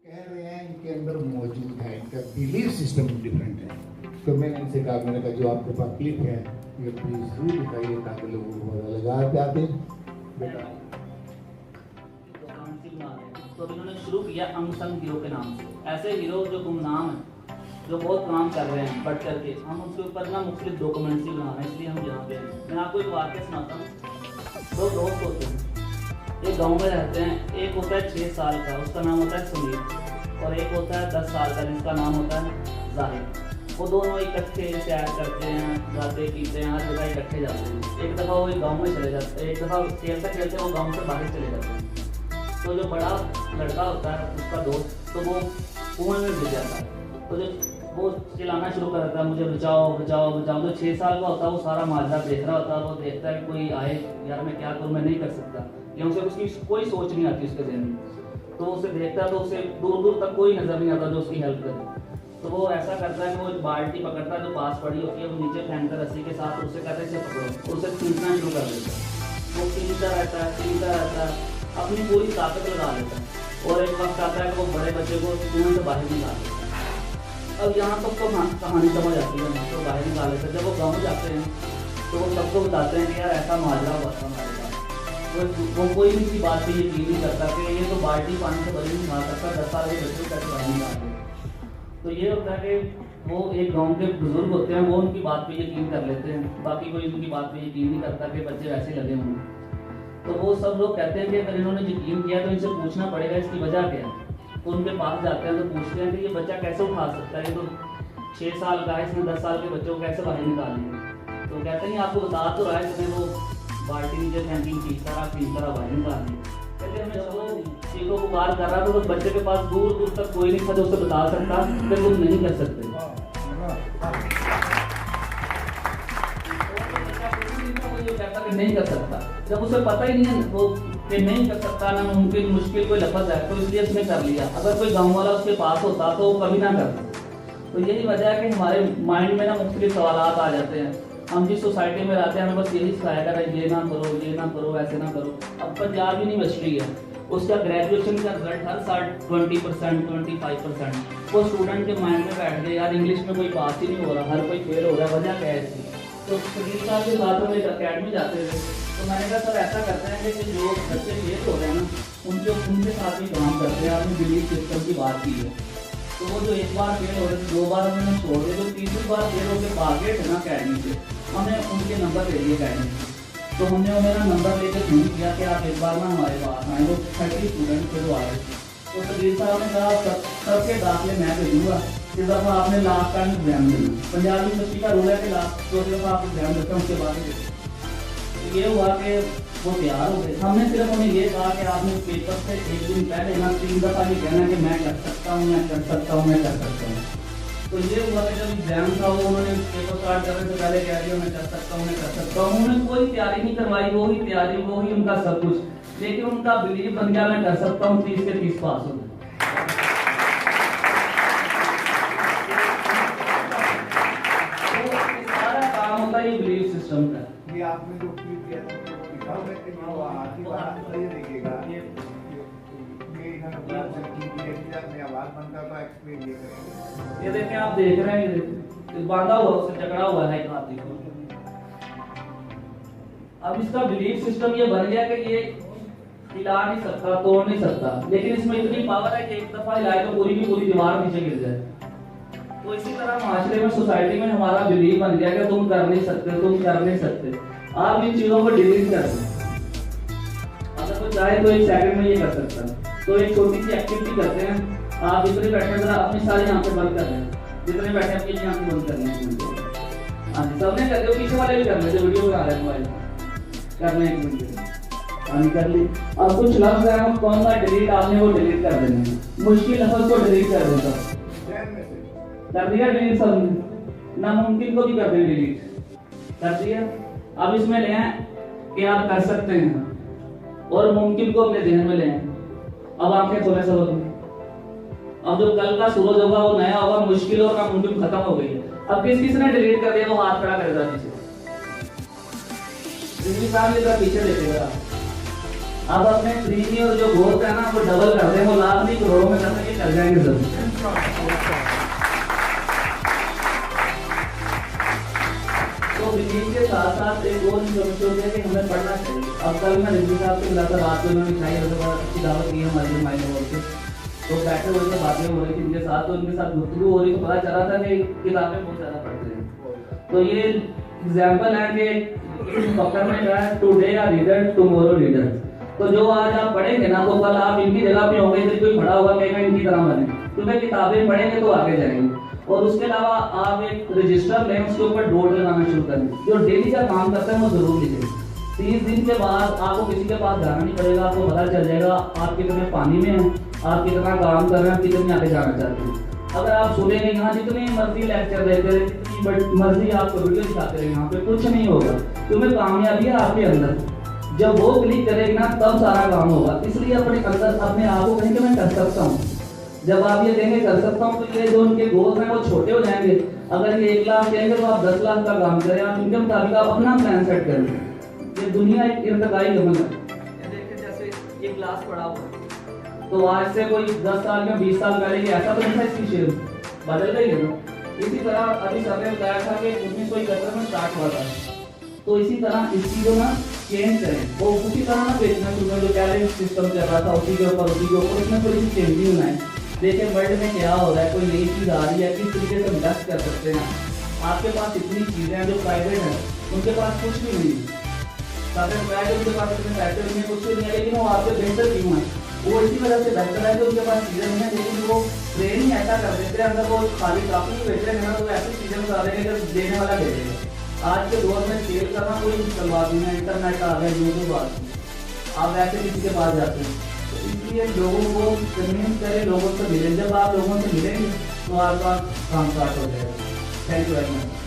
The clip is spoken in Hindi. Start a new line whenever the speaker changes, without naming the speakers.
कह रहे हैं इनके अंदर मौजूद है, इनका बिलीफ सिस्टम डिफरेंट है। तो मैंने इनसे कहा, मैंने कहा जो आपके पास क्लिप है ये प्लीज जरूर दिखाइए ताकि लोगों को पता लगा। आप आते बेटा
तो अभी इन्होंने शुरू किया अनसंग हीरो के नाम से। ऐसे हीरो जो गुमनाम है, जो बहुत काम कर रहे हैं बढ़ करके, हम उसके ऊपर ना मुख्तलिफ डॉक्यूमेंट्री बना रहे हैं, इसलिए हम यहाँ पे हैं। मैं आपको एक वाक्य सुनाता हूँ। दो दोस्त होते हैं, एक गांव में रहते हैं। एक होता है 6 साल का, उसका नाम होता है सुनील, और एक होता है 10 साल का, जिसका नाम होता है जाहिद। वो दोनों इकट्ठे सैर करते हैं, बातें पीते हैं, हर जगह इकट्ठे जाते हैं। एक दफ़ा वो एक गाँव में चले जाते हैं, एक दफ़ा खेलते खेलते वो गाँव से बाहर चले जाते हैं। तो जो बड़ा लड़का होता है उसका दोस्त, तो वो कुएं में गिर जाता है। तो जब वो चिल्लाना शुरू कर देता है, मुझे बचाओ बचाओ बचाओ। तो 6 साल का होता है, वो सारा माजरा देख रहा होता है। वो देखता है कि कोई आए, यार मैं क्या करूँ, मैं नहीं कर सकता, या उसे उसकी कोई सोच नहीं आती उसके जहन में। तो उसे देखता है तो उसे दूर दूर तक कोई नजर नहीं आता जो उसकी हेल्प करे। तो वो ऐसा करता है कि वो एक बाल्टी पकड़ता है जो पास पड़ी होती है, वो नीचे फेंकता है रस्सी के साथ, उससे कहता है इसे पकड़ो, और उसे खींचना शुरू कर देता है। वो खींचता रहता है, अपनी पूरी ताकत लगा लेता है, और एक वक्त आता है कि वो बड़े बच्चे को कुएं से बाहर निकाल देता है। अब यहाँ तक तो कहानी समझ आती है, तो बाहर निकाल लेते हैं। जब वो गाँव जाते हैं तो वो सबको बताते हैं कि यार ऐसा माजरा हुआ था हमारे साथ। वो कोई भी किसी बात पे यकीन नहीं करता कि ये तो बाल्टी पानी से भरी नहीं खा सकता, 10 साल के बच्चे तक बाहर निकाल देते। तो ये होता है कि वो एक गांव के बुजुर्ग होते हैं, वो उनकी बात पे यकीन कर लेते हैं, बाकी कोई उनकी बात पे यकीन नहीं करता कि बच्चे वैसे लगे होंगे। तो वो सब लोग कहते हैं कि अगर इन्होंने यकीन किया तो इनसे पूछना पड़ेगा इसकी वजह क्या है। तो उनके पास जाते हैं तो पूछते हैं कि ये बच्चा कैसे उठा सकता है, ये तो 6 साल का है, इसने 10 साल के बच्चों को कैसे बाहर निकालेंगे। तो कहते हैं आपको बता तो रहा है, इसने वो बाल्टी नीचे फेंकी, खींचता रहा बाहर निकाल दिया। कहते हैं जब वो चीखों पुकार कर रहा था तो बच्चे के पास दूर दूर तक कोई नहीं था जो उसे बता सकता कि तुम नहीं कर सकते। नहीं कर सकता, जब उसे पता ही नहीं है वो कि नहीं कर सकता, ना मुमकिन, मुश्किल कोई लफ्ज है, तो इसलिए उसने कर लिया। अगर कोई गाँव वाला उसके पास होता तो वो कभी ना करता। तो यही वजह है कि हमारे माइंड में ना मुख्तलिफ सवालात आ जाते हैं। हम जिस सोसाइटी में रहते हैं हमें बस यही सिखाया कर रहे, ये ना करो, ऐसे ना करो। अब पंजाब यूनिवर्सिटी है, उसका ग्रेजुएशन का रिजल्ट हर साल 20%, 25%। वो स्टूडेंट के माइंड में बैठ गए, यार इंग्लिश में कोई पास ही नहीं हो रहा, हर कोई फेल हो रहा है, वजह क्या है इसकी। तो सुनील साहब के साथ में एक अकेडमी जाते थे, तो मैंने कहा सर ऐसा करते हैं कि जो बच्चे फेल हो रहे हैं ना उनके साथ भी काम करते हैं। आपने बिलीफ सिस्टम की बात की है, तो वो जो एक बार फेल हो रहे थे, 2 बार उन्होंने छोड़ दिए, जो तीसरी बार फेल होकर भागे थे ना अकेडमी से, हमने उनके नंबर ले लिए अकेडमी से। तो हमने उन्हें नंबर लेकर फोन किया कि आप एक बार ना हमारे पास आए। वो 30 स्टूडेंट थे जो आए। तो सदीर साहब ने कहा सबके दाखिले मैं भेजूँगा, इस दफ़ा आपने लास्ट का एग्जाम देना। पंजाब यूनिवर्सिटी का रूल है कि लास्ट 2 दफ़ा आप एग्जाम देते हैं, उसके बाद ही देते। तो ये हुआ कि वो तैयार हो गए। हमने सिर्फ उन्हें ये कहा कि आपने पेपर से 1 दिन पहले ना 3 दफ़ा ये कहना कि मैं कर सकता हूँ, मैं कर सकता हूँ, मैं कर सकता हूँ। तो ये हुआ कि जब एग्जाम था वो उन्होंने पेपर स्टार्ट करने से पहले कह दिया मैं कर सकता हूँ, मैं कर सकता हूँ। उन्होंने कोई तैयारी नहीं करवाई, वही तैयारी, वही उनका सब कुछ, लेकिन उनका बिलीव बन गया मैं कर सकता हूँ, 30 से 30 पास हो गए। सारा काम होता है ये बिलीव सिस्टम का।
ये आपने जो क्लिप किया था वो दिखाओ, मैं आती बात ये देखिएगा, ये इन्होंने आवाज बंद कर रहा एक्सप्लेन ये करेंगे।
ये देखें, आप देख रहे हैं, ये बांधा हुआ, उससे जकड़ा हुआ है एक हाथ, देखो। अब इसका बिलीफ सिस्टम ये बन गया कि ये हिला नहीं सकता, तोड़ नहीं सकता, लेकिन इसमें इतनी पावर है कि एक दफा हिलाए तो पूरी की पूरी दीवार नीचे गिर जाए। तो इसी तरह माशरे में, सोसाइटी में हमारा बिलीफ बन गया कि तुम कर नहीं सकते, तुम कर नहीं सकते। आप इन चीजों को डिलीट कर दें, अगर कोई चाहे तो 1 सेकंड में ये कर सकता है। तो एक छोटी सी एक्टिविटी करते हैं। आप जितने बैठे हैं अपनी सारी आंखें बंद कर लें, जितने बैठे हैं अपनी आंखें बंद कर लें। हाँ जी, सबने कर लिया, पीछे वाले भी कर लें जो वीडियो बना रहे हैं मोबाइल कर लें 1 मिनट। हाँ जी, कर ली। अब कुछ लफ्ज है, हम कौन सा डिलीट, आपने वो डिलीट कर देने हैं। मुश्किल लफ्ज को डिलीट कर देता, कर दिया डिलीट, सब नामुमकिन को भी कर दें डिलीट, कर दिया। अब इसमें ले आए कि आप कर सकते हैं, और मुमकिन को अपने जहन में ले आए। अब आंखें खोले सब अपनी। अब जो कल का सूरज होगा वो नया होगा, मुश्किल और नामुमकिन खत्म हो गई है। अब किसने डिलीट कर दिया वो हाथ खड़ा करेगा पीछे, सामने पीछे देखेगा। अब अपने प्रीमियम और जो ग्रोथ है ना वो डबल कर दें, वो लाख नहीं करोड़ों में करने के चल जाएंगे जरूर। तो बिजनेस के साथ साथ एक और इंफॉर्मेशन है कि हमें पढ़ना चाहिए। अब कल मैं रिजवी साहब से मिला था, रात को उन्होंने खाई अच्छी दावत दी हमारे लिए माइंड बोल के, तो बैठे हुए थे, बातें हो रही थी इनके साथ, तो इनके साथ गुफ्तगू हो रही, तो पता चला था कि किताबें बहुत ज़्यादा पढ़ते हैं। तो ये एग्जाम्पल है कि फकर में क्या है, today are reader tomorrow reader. तो जो आज आप पढ़ेंगे ना तो कल आप इनकी जगह पे होंगे, तो कोई खड़ा होगा कहेगा इनकी तरह बने, क्योंकि किताबें पढ़ेंगे तो आगे जाएंगे। और उसके अलावा आप एक रजिस्टर लें, उसके ऊपर डॉट लगाना शुरू करें, जो डेली का काम करते हैं वो जरूर लिखें। 30 दिन के बाद आपको किसी के पास जाना नहीं पड़ेगा, आपको पता चल जाएगा आप कितने पानी में हैं, आप कितना काम कर रहे हैं, कितने आगे जाना चाहते हैं। अगर आप सुनेंगे यहाँ जितनी मर्जी लेक्चर देते रहे, जितनी मर्जी आपको वीडियो दिखाते रहे, यहाँ पे कुछ नहीं होगा, क्योंकि कामयाबी है आपके अंदर। जब वो क्लिक करेगी ना तब सारा काम होगा। इसलिए अपने अंदर अपने आप को कहें कि मैं कर सकता हूँ। जब आप ये कहेंगे कर सकता हूँ तो ये जो उनके गोल हैं वो छोटे हो जाएंगे। अगर ये 1 लाख कहेंगे तो आप 10 लाख का काम करें, आप इनके मुताबिक आप अपना प्लान सेट करें। ये दुनिया एक इर्तिकाई गमन है। देखिए जैसे ये ग्लास पड़ा हुआ, तो आज से कोई 10 साल या 20 साल पहले ऐसा तो नहीं था, इसकी शेप बदल गई है ना। इसी तरह अभी सर ने बताया था कि 1971 में स्टार्ट हुआ था, तो इसी तरह इस चीज़ों ना चेंज करें, वो उसी तरह ना बेचना शुरू करें जो पहले सिस्टम चल रहा था, उसी के ऊपर इसमें थोड़ी सी चेंजिंग बनाए। देखिए वर्ल्ड में क्या हो रहा है, कोई नई चीज़ आ रही है, किस तरीके से इन्वेस्ट कर सकते हैं। आपके पास इतनी चीज़ें हैं जो प्राइवेट हैं, उनके पास कुछ भी नहीं, उनके पास इतने पैसे नहीं है, कुछ भी नहीं है, लेकिन वो आपसे बेहतर क्यों है? वो इसी वजह से बेहतर है कि उनके पास चीज़ें नहीं है, लेकिन वो ट्रेनिंग ऐसा कर देते हैं, अंदर वो खाली काफी बेच रहे हैं ना, तो ऐसी चीज़ें बता देंगे कि देने वाला दे देगा। आज के दौर में सेल करना कोई मुश्किल बात नहीं है, इंटरनेट आ गया, यूट्यूब आ गया, आप ऐसे किसी के पास जाते हैं। तो इसलिए लोगों को कन्विंस करें, लोगों से मिलें। जब आप लोगों से मिलेंगे तो आपका काम स्टार्ट हो जाएगा। Thank you very much.